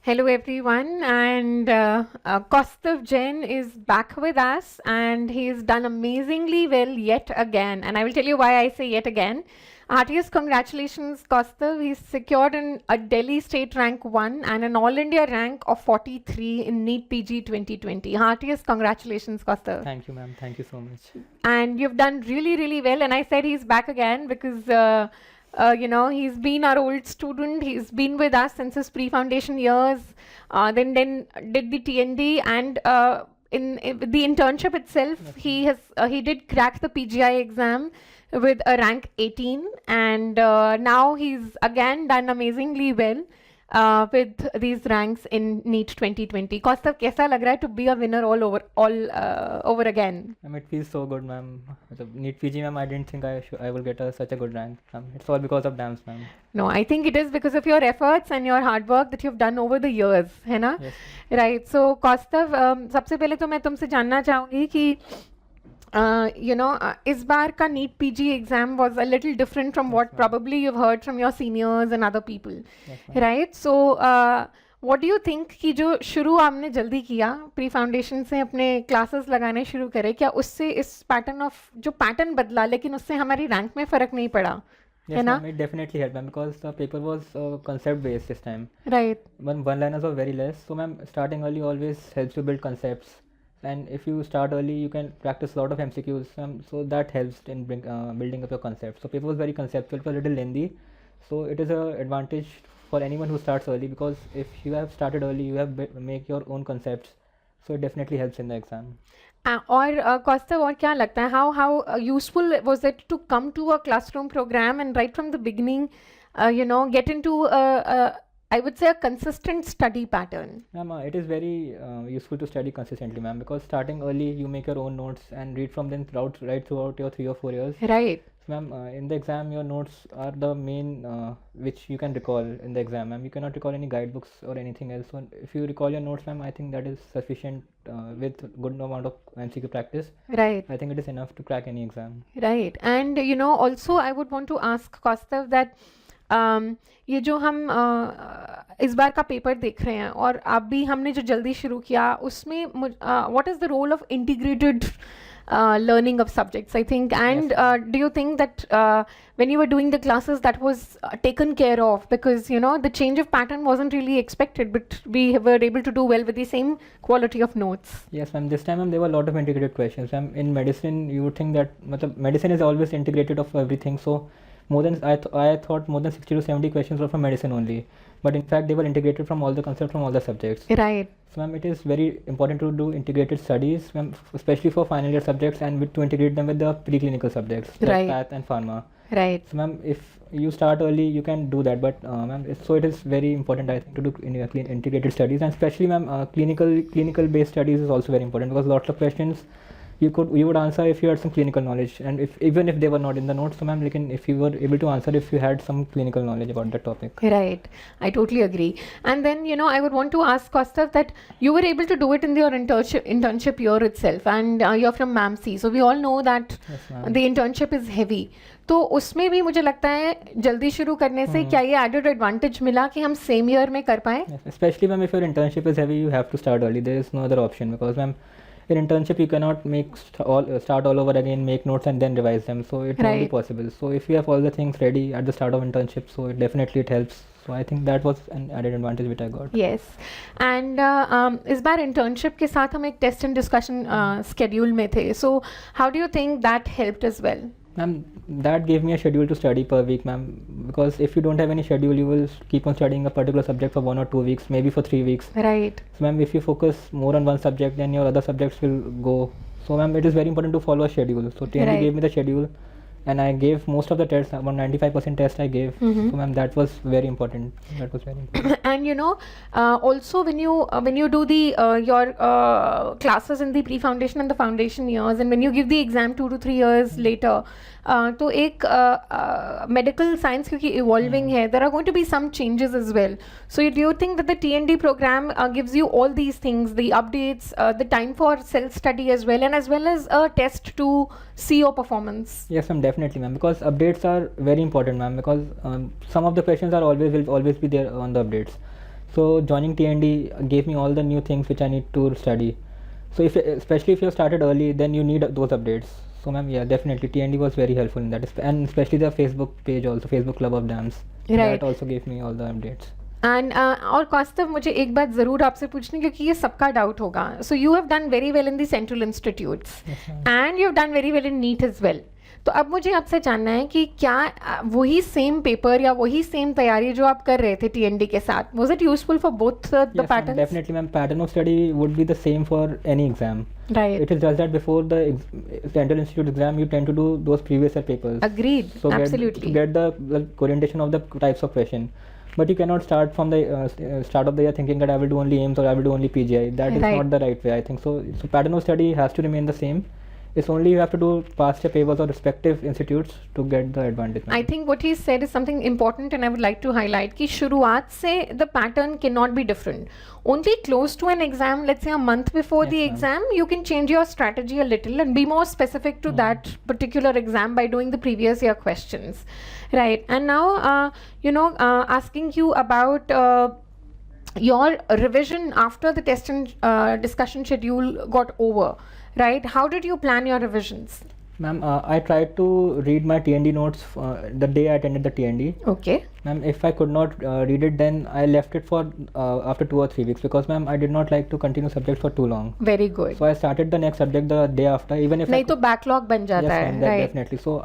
Hello everyone, and Kaustav Jain is back with us, and he's done amazingly well yet again. And I will tell you why I say yet again. Heartiest congratulations, Kaustav. He's secured a Delhi State Rank 1 and an All India rank of 43 in NEET PG 2020. Heartiest congratulations, Kaustav. Thank you, ma'am. Thank you so much. And you've done really, really well. And I said he's back again because he's been our old student. He's been with us since his pre-foundation years. Then did the TND, and in the internship itself, Yes, he did crack the PGI exam with a rank 18, and now he's again done amazingly well with these ranks in NEET 2020. Kaustav, कैसा लग रहा है to be a winner all over again? It feels so good, ma'am. NEET PG, ma'am, I didn't think I will get such a good rank. It's all because of DAMS, ma'am. No, I think it is because of your efforts and your hard work that you've done over the years, है ना? Yes. Right. So, Kaustav, सबसे पहले तो मैं तुमसे जानना चाहूँगी कि इस बार का NEET PG exam was a little different from what probably you've heard from your seniors and other people, right? So, what do you think कि जो शुरू आपने जल्दी किया प्री फाउंडेशन से अपने क्लासेस लगाने शुरू करे, क्या उससे इस पैटर्न बदला लेकिन उससे हमारी रैंक में फर्क नहीं पड़ा? Yes, ma'am, it definitely helped, ma'am, because the paper was concept based this time. Right. One-liners were very less, so ma'am, starting early always helps you build concepts. And if you start early, you can practice a lot of MCQs, so that helps in building up your concepts. So paper was very conceptual, it was a little lengthy, so it is an advantage for anyone who starts early, because if you have started early, you have make your own concepts, so it definitely helps in the exam. और Kaustav, और क्या लगता है, how useful was it to come to a classroom program and right from the beginning, get into I would say a consistent study pattern? Ma'am, it is very useful to study consistently, ma'am, because starting early, you make your own notes and read from them right throughout your 3 or 4 years. Right. So, ma'am, in the exam, your notes are the main which you can recall in the exam, ma'am. You cannot recall any guidebooks or anything else. So if you recall your notes, ma'am, I think that is sufficient with good amount of MCQ practice. Right. I think it is enough to crack any exam. Right. And also I would want to ask Kaustav that ये जो हम इस बार का paper देख रहे हैं और अभी हमने जो जल्दी शुरू किया उसमें what is the role of integrated learning of subjects, I think, and do you think that when you were doing the classes that was taken care of, because the change of pattern wasn't really expected, but we were able to do well with the same quality of notes? Yes, ma'am. This time, ma'am, there were a lot of integrated questions. Ma'am, in medicine, you would think that medicine is always integrated of everything. So I thought more than 60 to 70 questions were from medicine only, but in fact they were integrated from all the concepts from all the subjects. Right. So ma'am, it is very important to do integrated studies, ma'am, especially for final year subjects, and to integrate them with the preclinical subjects like path and pharma. Right. So ma'am, if you start early, you can do that, but ma'am, so it is very important, I think, to do integrated studies, and especially ma'am, clinical based studies is also very important, because lots of questions you would answer if you had some clinical knowledge, and even if they were not in the notes, so ma'am, if you were able to answer if you had some clinical knowledge about the topic. Right, I totally agree. And then I would want to ask Kaustav that you were able to do it in your internship year itself, and you're from MAMC, so we all know that the internship is heavy. तो उसमें भी मुझे लगता है जल्दी शुरू करने से क्या ये added advantage मिला कि हम same year में कर पाए? Especially ma'am, if your internship is heavy, you have to start early. There is no other option, because ma'am, in internship you cannot start all over again, make notes and then revise them, so it won't be possible. So if you have all the things ready at the start of internship, so it definitely helps. So I think that was an added advantage which I got. Yes. And इस बार internship के साथ हम एक test and discussion schedule में थे, so how do you think that helped as well? Ma'am, that gave me a schedule to study per week, ma'am, because if you don't have any schedule, you will keep on studying a particular subject for 1 or 2 weeks, maybe for 3 weeks. Right. So ma'am, if you focus more on one subject, then your other subjects will go. So ma'am, it is very important to follow a schedule. So TND gave me the schedule, and I gave most of the tests, about 95% test I gave. So ma'am, that was very important. And also when you do the your classes in the pre-foundation and the foundation years, and when you give the exam 2 to 3 years later, तो एक medical science क्योंकि evolving है, there are going to be some changes as well. So do you think that the TND program gives you all these things, the updates, the time for self-study as well as a test to see your performance? Yes, ma'am, definitely, ma'am, because updates are very important, ma'am, because some of the questions will always be there on the updates. So joining TND gave me all the new things which I need to study. So especially if you started early, then you need those updates. So ma'am, yeah, definitely TND was very helpful in that, and especially the Facebook page also, Facebook Club of Dams. Right. That also gave me all the updates. And और कौस्तव मुझे एक बात ज़रूर आपसे पूछनी क्योंकि ये सबका डाउट होगा. So you have done very well in the central institutes and you have done very well in NEET as well. तो अब मुझे आपसे जानना है कि क्या वही सेम पेपर या वही सेम तैयारी जो आप कर रहे थे टीएनडी के साथ, was it useful for both the patterns? Definitely ma'am, pattern of study would be the same for any exam. Right. It is just that before the central institute exam you tend to do those previous year papers. Agreed. So Absolutely. get the orientation of the types of question. But you cannot start from the start of the year thinking that I will do only AIMS or I will do only PGI. That is Right. not the right way, I think. So pattern of study has to remain the same. It's only you have to do past year papers or respective institutes to get the advantage. I think what he said is something important and I would like to highlight कि शुरुआत से the pattern cannot be different. Only close to an exam, let's say a month before Yes, the ma'am. exam, you can change your strategy a little and be more specific to that particular exam by doing the previous year questions. Right. And now, asking you about your revision after the test and discussion schedule got over. Right? How did you plan your revisions? Ma'am, I tried to read my TND notes the day I attended the TND. Okay. Ma'am, if I could not read it, then I left it for after 2 or 3 weeks because ma'am, I did not like to continue subject for too long. Very good. So I started the next subject the day after, even if नहीं तो backlog बन जाता yes, है. ma'am, that Right. definitely. So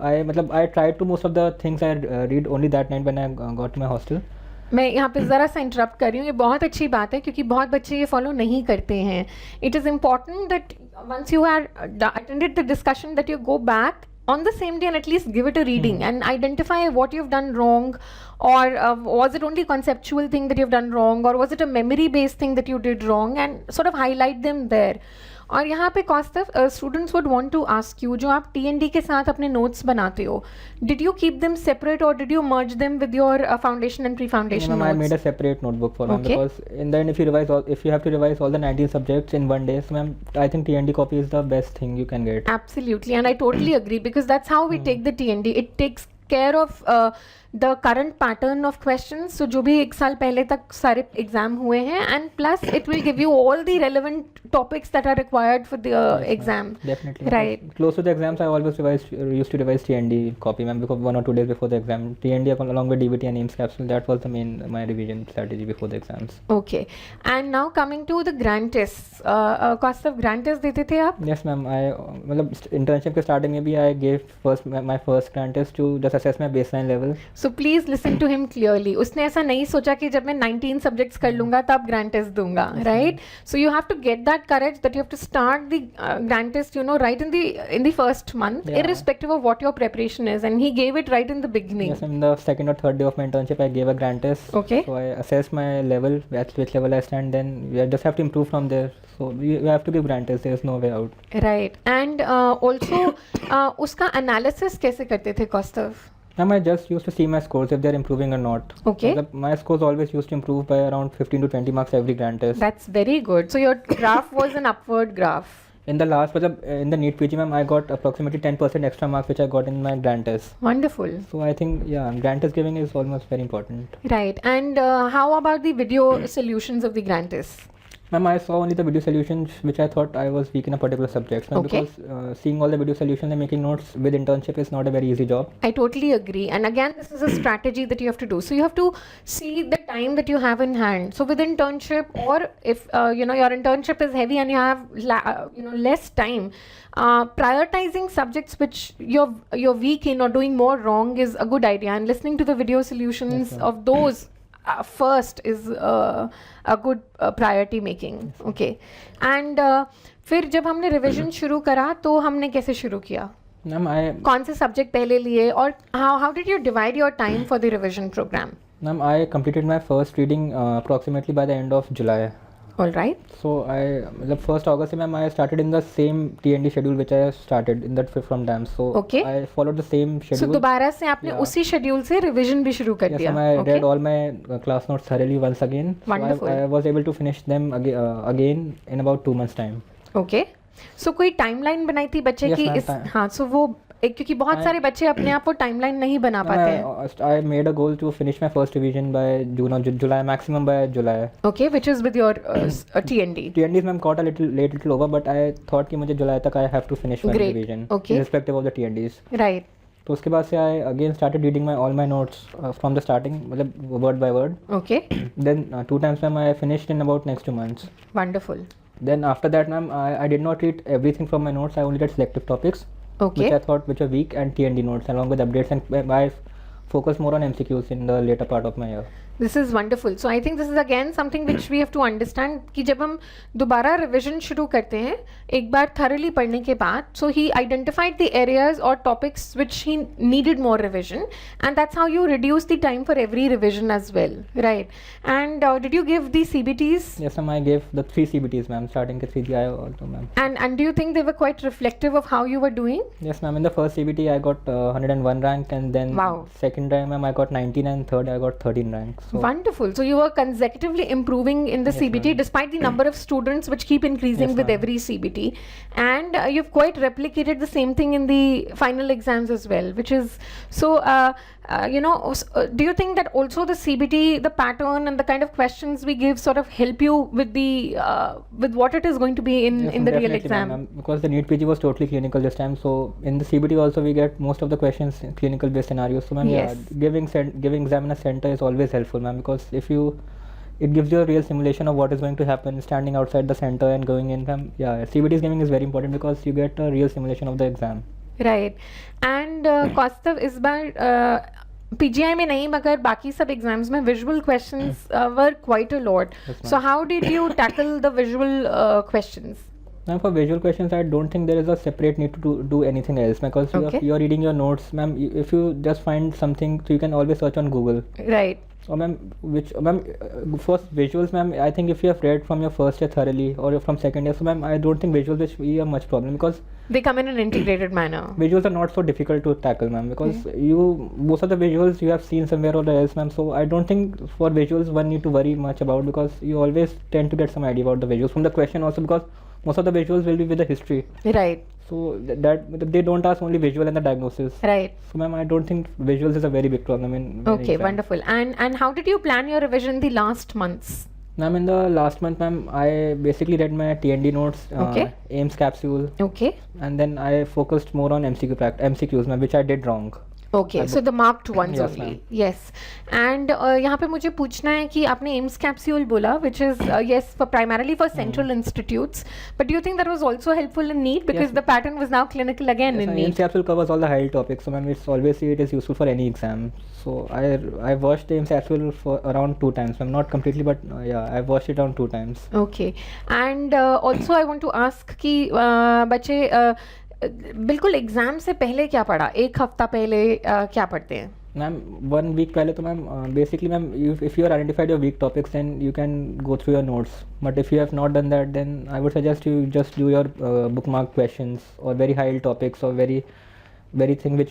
I tried to most of the things I read only that night when I got to my hostel. मैं यहाँ पे ज़रा सा इंटरप्ट कर रही हूँ. ये बहुत अच्छी बात है क्योंकि बहुत बच्चे ये फॉलो नहीं करते हैं. It is important that once you had attended the discussion that you go back on the same day and at least give it a reading and identify what you've done wrong, or was it only conceptual thing that you've done wrong, or was it a memory based thing that you did wrong, and sort of highlight them there. और यहाँ पे Kaustav students would want to ask you, जो आप TND के साथ अपने notes बनाते हो, did you keep them separate और did you merge them with your foundation and pre foundation I made notes? a separate notebook for them Okay. because in the end if you have to revise all the 19 subjects in one day, so ma'am, I think TND copy is the best thing you can get. Absolutely, and I totally agree because that's how we take the TND. It takes care of the current pattern of questions. So जो भी एक साल पहले तक सारे exam हुए हैं, and plus it will give you all the relevant topics that are required for the exam. Definitely. Right. Close to the exams, I always used to revise TND copy, ma'am, because 1 or 2 days before the exam, TND along with DBT and AIMS capsule, that was the my revision strategy before the exams. Okay, and now coming to the grant tests. Cost of grant tests देते थे आप? Yes, ma'am. मतलब internship के starting में भी I gave my first grant test to just assess my baseline level. So please listen to him clearly. उसने ऐसा नहीं सोचा कि जब मैं 19 subjects कर लूँगा तब grant test दूँगा, right? So you have to get that courage that you have to start the grant test, right in the first month, Yeah. irrespective of what your preparation is, and he gave it right in the beginning. Yes, in the second or third day of my internship, I gave a grant test. Okay. So I assessed my level, at which level I stand. Then we just have to improve from there. So we have to give grant test. There is no way out. Right, and also उसका analysis कैसे करते थे Kaustav? Ma'am, I just used to see my scores if they are improving or not. Okay. My scores always used to improve by around 15 to 20 marks every grant test. That's very good. So your graph was an upward graph. In the last, in the NEET PG, ma'am, I got approximately 10% extra marks which I got in my grant test. Wonderful. So I think, yeah, grant test giving is almost very important. Right, and how about the video solutions of the grant test? Ma'am, I saw only the video solutions which I thought I was weak in a particular subject. Ma'am, Okay. because seeing all the video solutions and making notes with internship is not a very easy job. I totally agree, and again this is a strategy that you have to do. So you have to see the time that you have in hand. So with internship, or if your internship is heavy and you have less time, prioritizing subjects which you're weak in or doing more wrong is a good idea, and listening to the video solutions Yes, of those first is a good priority making. Okay, and फिर जब हमने revision शुरू करा तो हमने कैसे शुरू किया? Ma'am, कौन से सब्जेक्ट पहले लिए, और how did you divide your time for the revision program? Ma'am, I completed my first reading approximately by the end of July. All right. So the first August, ma'am, I started in the same TND schedule which I started in that from DAMS. So Okay. I followed the same So schedule. दोबारा से आपने Yeah. उसी schedule से revision भी शुरू कर Yes, दिया? ma'am, I Okay. read all my class notes thoroughly once again. Wonderful. So I was able to finish them again in about 2 months time. Okay. So कोई टाइमलाइन बनाई थी बच्चे Yes, की ma'am, इस, time. हाँ, so वो क्योंकि बहुत सारे बच्चे अपने आप वो टाइमलाइन नहीं बना पाते हैं. I made a goal to finish my first revision by June or July, maximum by July. Okay, which is with your TND. TNDs ma'am caught a little over, but I thought कि मुझे जुलाई तक I have to finish my Great. revision, Okay. irrespective of the TNDs. Right. तो उसके बाद से I again started reading all my notes from the starting, मतलब word by word. Okay. Then 2 times ma'am I finished in about next 2 months. Wonderful. Then after that ma'am I did not read everything from my notes. I only read selective topics. Okay. Which I thought which were weak, and TND notes along with updates, and I focus more on MCQs in the later part of my year. This is wonderful. So I think this is again something which we have to understand कि जब हम दोबारा revision शुरू करते हैं एक बार thoroughly पढ़ने के बाद, so he identified the areas or topics which he needed more revision, and that's how you reduce the time for every revision as well, right? And did you give the CBTs? Yes, ma'am. I gave the 3 CBTs, ma'am. Starting with 3 I also, ma'am. And do you think they were quite reflective of how you were doing? Yes, ma'am. In the first CBT I got 101 rank, and then Wow. second rank, ma'am, I got 19, and third I got 13 rank. So Wonderful. So you were consecutively improving in the Yes, CBT ma'am. despite the number of students which keep increasing Yes, with ma'am. every CBT, and you've quite replicated the same thing in the final exams as well, which is so. Do you think that also the CBT, the pattern and the kind of questions we give, sort of help you with the with what it is going to be in Yes, in the ma'am, real definitely, exam? ma'am, because the NEET PG was totally clinical this time. So in the CBT also we get most of the questions in clinical based scenarios. So ma'am, Yes. yeah, giving exam in a center is always helpful, ma'am, because it gives you a real simulation of what is going to happen standing outside the center and going in. Ma'am, yeah, CBT's giving is very important because you get a real simulation of the exam. Right. And Kaustav, इस बार PGI में नहीं मगर बाकी सब exams में visual questions were quite a lot. Yes, So ma'am. how did you tackle the visual questions? Ma'am, for visual questions, I don't think there is a separate need to do anything else, because Okay. you're reading your notes, ma'am. If you just find something, so you can always search on Google. Right. Or ma'am, for visuals, ma'am, I think if you have read from your first year thoroughly or from second year, so ma'am, I don't think visuals will be a much problem, because They come in an integrated manner. visuals are not so difficult to tackle, ma'am, because most of the visuals you have seen somewhere or else, ma'am. So I don't think for visuals one need to worry much about, because you always tend to get some idea about the visuals from the question also, because most of the visuals will be with the history. Right. So that they don't ask only visual and the diagnosis. Right. So ma'am, I don't think visuals is a very big problem in Okay, exam. wonderful. And how did you plan your revision the last months? Ma'am, in the last month, ma'am, I basically read my TND notes, Okay. AIMS capsule, Okay. and then I focused more on MCQs, ma'am, which I did wrong. Okay, so the marked ones Yes, only. ma'am. Yes. And यहाँ पे मुझे पूछना है कि आपने AIMS capsule बोला, which is yes for primarily for central institutes, but do you think that was also helpful in NEET, because Yes. the pattern was now clinical again Yes, in ma'am, AIMS NEET? capsule covers all the high topics, so ma'am, it's always see it is useful for any exam. So I watched the AIMS capsule for around 2 times, ma'am, not completely, but yeah, I watched it around 2 times. Okay. And also I want to ask कि बच्चे बिल्कुल exam से पहले क्या पढ़ा, एक हफ्ता पहले क्या पढ़ते हैं? Ma'am, 1 week पहले तो ma'am, basically ma'am, if you are identified your weak topics, then you can go through your notes. But if you have not done that, then I would suggest you just do your bookmark questions or very high yield topics, or very thing which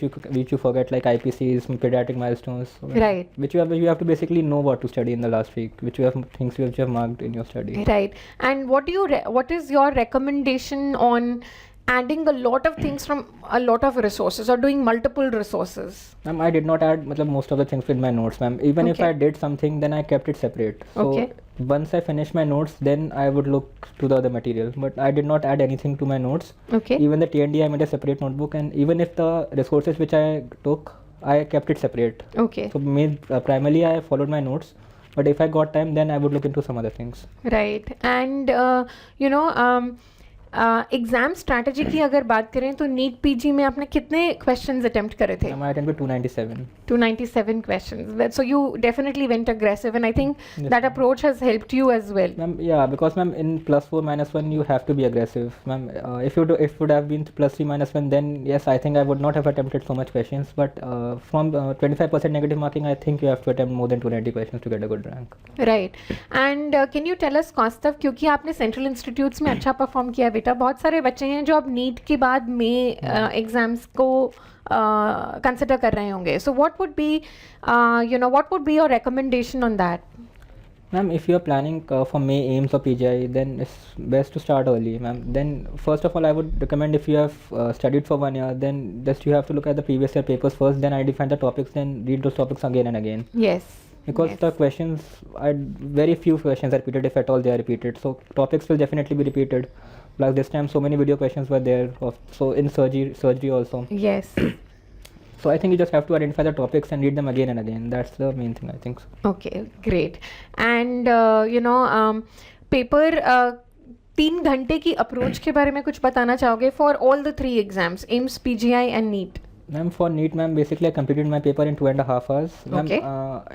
you forget, like IPCs, pediatric milestones. So, Right. Which you have to basically know what to study in the last week, which you have things which you have marked in your study. Right. And what is your recommendation on adding a lot of things from a lot of resources or doing multiple resources? Ma'am, I did not add most of the things with my notes, ma'am. Even if Okay. I did something, then I kept it separate. So Okay. once I finished my notes, then I would look to the other material. But I did not add anything to my notes. Okay. Even the TND, I made a separate notebook, and even if the resources which I took, I kept it separate. Okay. So primarily I followed my notes. But if I got time, then I would look into some other things. Right. And exam strategy की अगर बात करें तो NEET PG में आपने कितने questions attempt करे थे? I attempted 297. 297 questions. So you definitely went aggressive, and I think Yes, that ma'am. approach has helped you as well. Ma'am, yeah, because ma'am, in +4 -1 you have to be aggressive, ma'am. If it would have been +3 -1, then yes, I think I would not have attempted so much questions. But from 25% negative marking, I think you have to attempt more than 290 questions to get a good rank. Right. And can you tell us Kaustav, क्योंकि आपने central institutes में अच्छा perform किया बेटा, बहुत सारे बच्चे हैं जो अब नीट के बाद में एग्जाम्स को कंसिडर कर रहे होंगे, so what would be your recommendation on that? Ma'am, if you are planning for May AIMS or PGI, then it's best to start early, ma'am. Then first of all, I would recommend, if you have studied for 1 year, then just you have to look at the previous year papers first, then identify the topics, then read those topics again and again. Yes. Because the questions are very few questions are repeated, if at all they are repeated. So topics will definitely be repeated. Plus this time so many video questions were there. So in surgery also. Yes. So I think you just have to identify the topics and read them again and again. That's the main thing, I think. Okay, great. And paper 3 घंटे की approach के बारे में कुछ बताना चाहोगे for all the 3 exams, AIIMS, PGI and NEET? Ma'am, for NEET, ma'am, basically I completed my paper in 2.5 hours. Okay.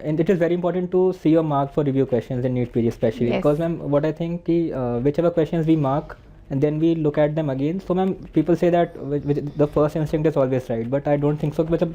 And it is very important to see your mark for review questions in NEET PG especially. Yes. Because, ma'am, what I think, whichever questions we mark and then we look at them again. So, ma'am, people say that the first instinct is always right, but I don't think so. Because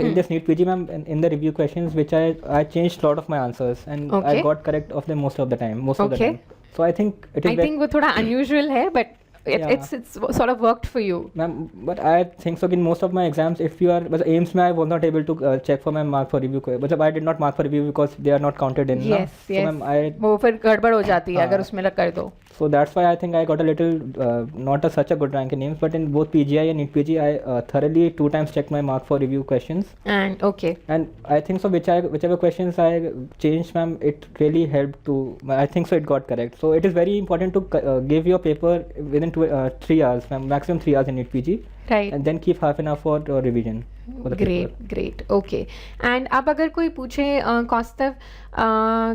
in this NEET PG, ma'am, in the review questions, which I changed a lot of my answers and I got correct of them most of the time. Of the time. So I think it is. I think वो थोड़ा unusual है, but it's sort of worked for you. Ma'am, but I think so in most of my exams, if you are, but AIMS में I was not able to check for my mark for review. But I did not mark for review because they are not counted in. Yes, so, yes. ma'am, वो फिर गड़बड़ हो जाती है अगर उसमें कर दो. So that's why I think I got a little not such a good rank in AIMS, but in both PGI and NEET PG, I thoroughly 2 times checked my mark for review questions. And okay. And I think so whichever questions I changed, ma'am, it really helped to. I think so it got correct. So it is very important to give your paper within 3 hours, ma'am, maximum 3 hours in NEET PG. Right. And then keep half an hour for revision. Great. Okay. And अब अगर कोई पूछे कौस्तव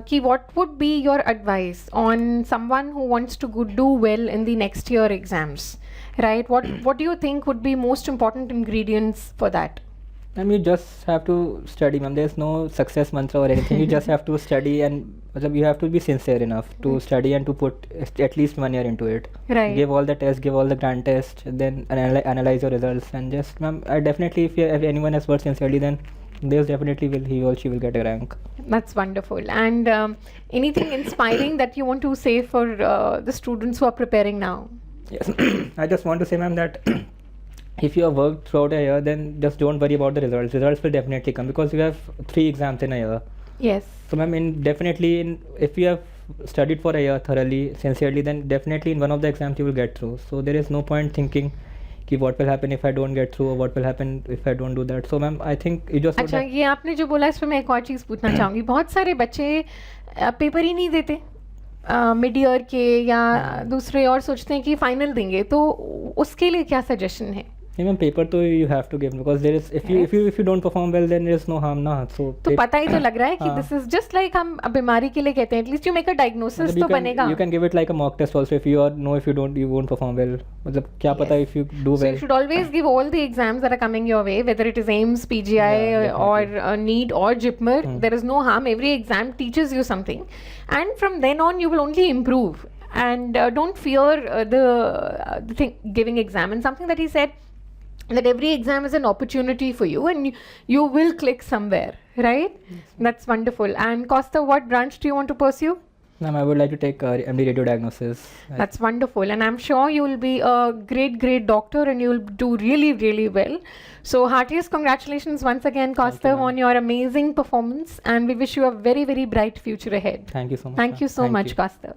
कि what would be your advice on someone who wants to do well in the next year exams, right? What do you think would be most important ingredients for that? I mean, you just have to study, ma'am. There's no success mantra or anything. You just have to study, and you have to be sincere enough to study and to put at least 1 year into it. Right. Give all the tests, give all the grand tests, then analyze your results, and just, ma'am, I definitely, if anyone has worked sincerely, then there's definitely he or she will get a rank. That's wonderful. And anything inspiring that you want to say for the students who are preparing now? Yes, I just want to say, ma'am, that if you have worked throughout a year, then just don't worry about the results. Results will definitely come because you have 3 exams in a year. Yes. So, ma'am, if you have studied for a year thoroughly, sincerely, then definitely in one of the exams you will get through. So there is no point thinking कि what will happen if I don't get through or what will happen if I don't do that. So, ma'am, I think you just. अच्छा, ये आपने जो बोला इसमें मैं एक और चीज़ पूछना चाहूँगी. बहुत सारे बच्चे पेपर ही नहीं देते मिड ईयर के या दूसरे और सोचते हैं कि फाइनल देंगे, तो उसके लिए क्या सजेशन है? Even paper तो you have to give because there is if you don't perform well then there is no harm ना. So तो पता ही तो लग रहा है कि this is just like हम बीमारी के लिए कहते हैं, at least you make a diagnosis तो बनेगा. You can give it like a mock test also if you won't perform well. मतलब क्या पता if you do well. So you should always give all the exams that are coming your way, whether it is AIMS, PGI or NEET or JIPMER. There is no harm. Every exam teaches you something, and from then on you will only improve. And don't fear the thing giving exam. And something that he said, that every exam is an opportunity for you and you will click somewhere, right? Yes. That's wonderful. And Kaustav, what branch do you want to pursue? Ma'am, I would like to take MD radio diagnosis. That's wonderful, and I'm sure you will be a great doctor and you will do really well. So heartiest congratulations once again, Kaustav, on your amazing performance, and we wish you a very bright future ahead. Thank you so much. Thank you so much, Kaustav.